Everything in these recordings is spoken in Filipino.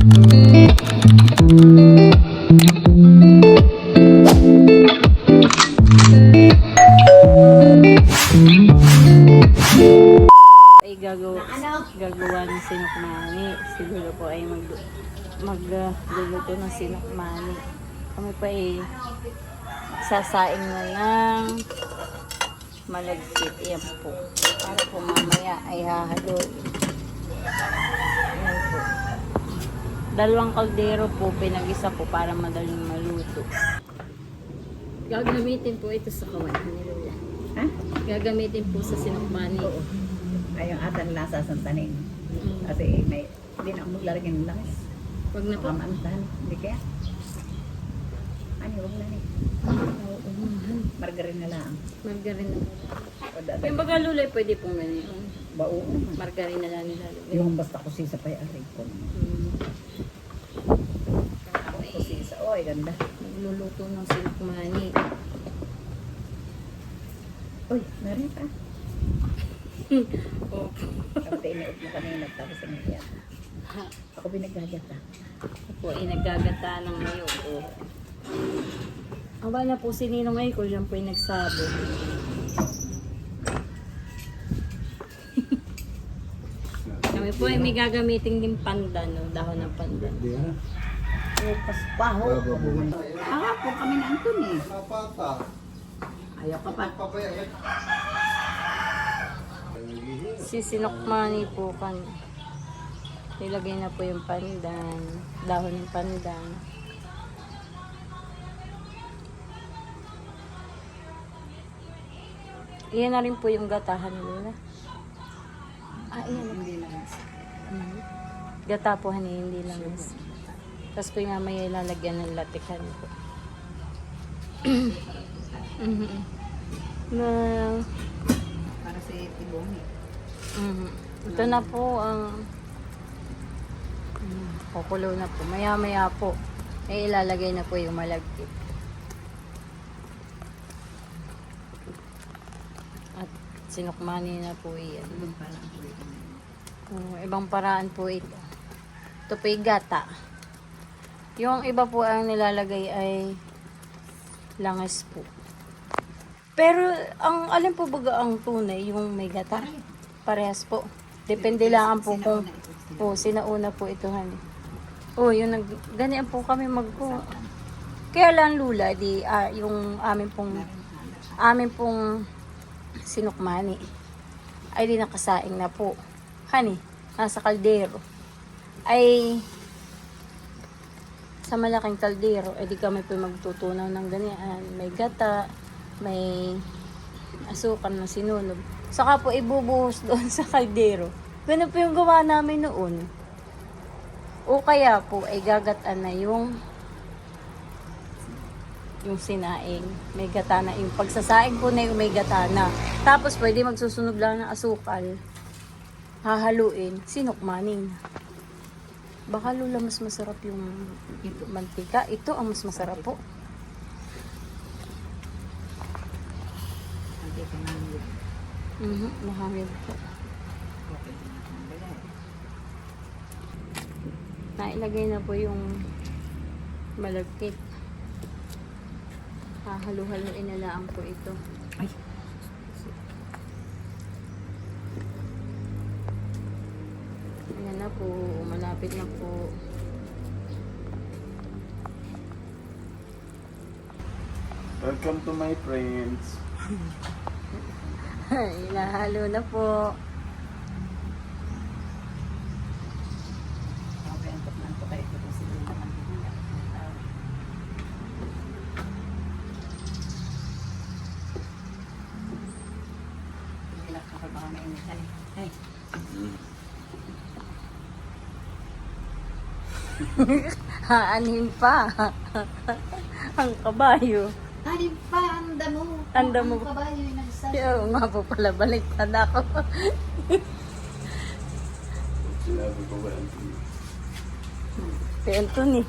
Ay gagawa ng sinukmani. Siguro po ay magluluto ng sinukmani. Kami pa ay sasaing na ng malagkit. Yan po. Para po mamaya ay hahaloy. Yan po. Dalawang kaldero po pinag-isa po para madaling maluto. Gagamitin po ito sa kawan ni Lola. Ha? Gagamitin po sa sinukmani. Oo. Ay, yung atan lasa sa tanin. Kasi may, hindi na ako maglaragyan ng langis. Wag na po. Makamantahan. Hindi kaya. Ano, huwag na rin. Margarine na lang. Margarine. O dapat. Yung baga Lola, pwede pong ganyan. Bao. Margarine na lang nilalagay. Yung basta kusisa pa yung aray ko. Kusisa. Oy, ganda. Nagluluto ng sinukmani. Uy, meron pa. Opo. Tapos iniot mo kanina. Tapos iniot. Ako binagagata. Opo, inagagata ng ngayon. Oh. Aba na po si Ninong ngayon ko, dyan po yung nagsabo. Kami po ay may gagamitin din pandan, no? Dahon ng pandan. Oh, paspaho. Po kami na Anton eh. Ayaw ka pa. Sisinokmani po kan. Nilagay na po yung pandan, dahon ng pandan. Iyan na rin po yung gatahan nila. Iyan na. Hindi lang. Gata po hindi lang. Tapos po yung mamaya ilalagyan ng latikan po. Na, Para sa tibong eh. ito na po ang kukulo na po. Maya-maya po ay ilalagay na po yung malagkit. At sinukmani na po iyan. Ibang paraan po ito. Ito po yung gata. Yung iba po ang nilalagay ay langis po. Pero ang alin po baga ang tunay yung may gata? Parehas po. Depende lang po kung sinauna po ito hani. Yung ganyan po kami magpo. Kaya lang Lula yung amin pong sinukmani ay di nakasaing na po. Hani, nasa kaldero. Ay sa malaking kaldero, di kami po magtutunaw ng ganyan. May gata, may asukal na sinunog. Saka po ibubuhos doon sa kaldero. Ganun po yung gawa namin noon. O kaya po ay gagataan na yung sinaing. May gata na. Yung pagsasaing po na yung may gata na. Tapos pwede magsusunog lang ng asukal. Hahaluin. Sinukmanin. Baka Lula mas masarap yung mantika. Ito ang mas masarap po. Mahangin po. Nailagay na po yung malagkit. Hahalu-haluin na lang po ito. Ay. Ayan na po. Malapit na po. Welcome to my friends. Inahalo na po. Haanin pa. Ang kabayo. Halim pa, ang damo. Ang damo. Ang kabayo yung nagsasabi. Oo nga po pala, baliktad ako. Sinabi ko ba Anthony? Si Anthony.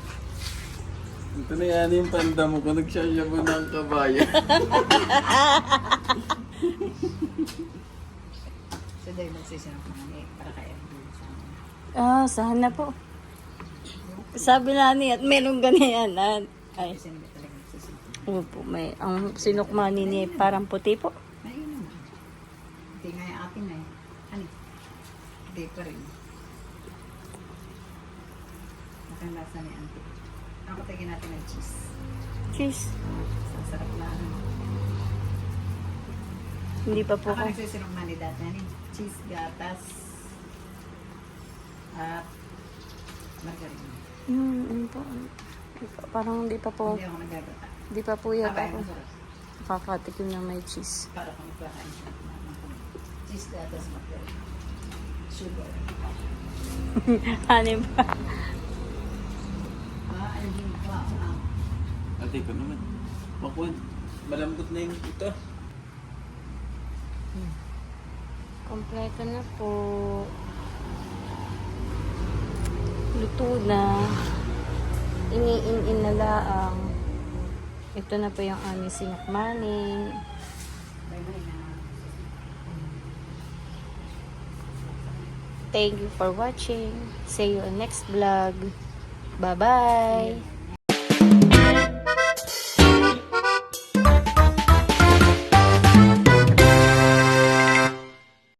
Ito na yan yung tanda mo kung nagsasyabo ng kabayo. So, dahil magsisinap naman eh, para kaya. Sana po. Sabi na niya, at meron ganyan. Ay, Kasi hindi talaga nagsisimple. opo, may, ang sinukmani niya parang puti po. Ayun naman. Hindi nga yung atin eh. Ano? Hindi pa rin. Matang lasa ni auntie. Ako tigyan natin ng cheese. Cheese. Sarap na ano. Hindi pa po Ako ko. nagsisinong mani dati. Ano? Cheese, gatas, at margarine. Ano po. Parang hindi pa po. Hindi ako nagagata. Hindi pa po yata Abay, ako. masarap. Nakakatikim ng may cheese. Para kung magkakain siya. Cheese, gatas, margarine. Sugar. Hanim pa. Ano din? Wow. Ate ko naman. Makuha. Malambot na yung ito. Kompleto na po. Luto na. Iniin-in na laang. Ito na po yung aming sinukmani. Bye-bye na. Thank you for watching. See you on next vlog. Bye-bye.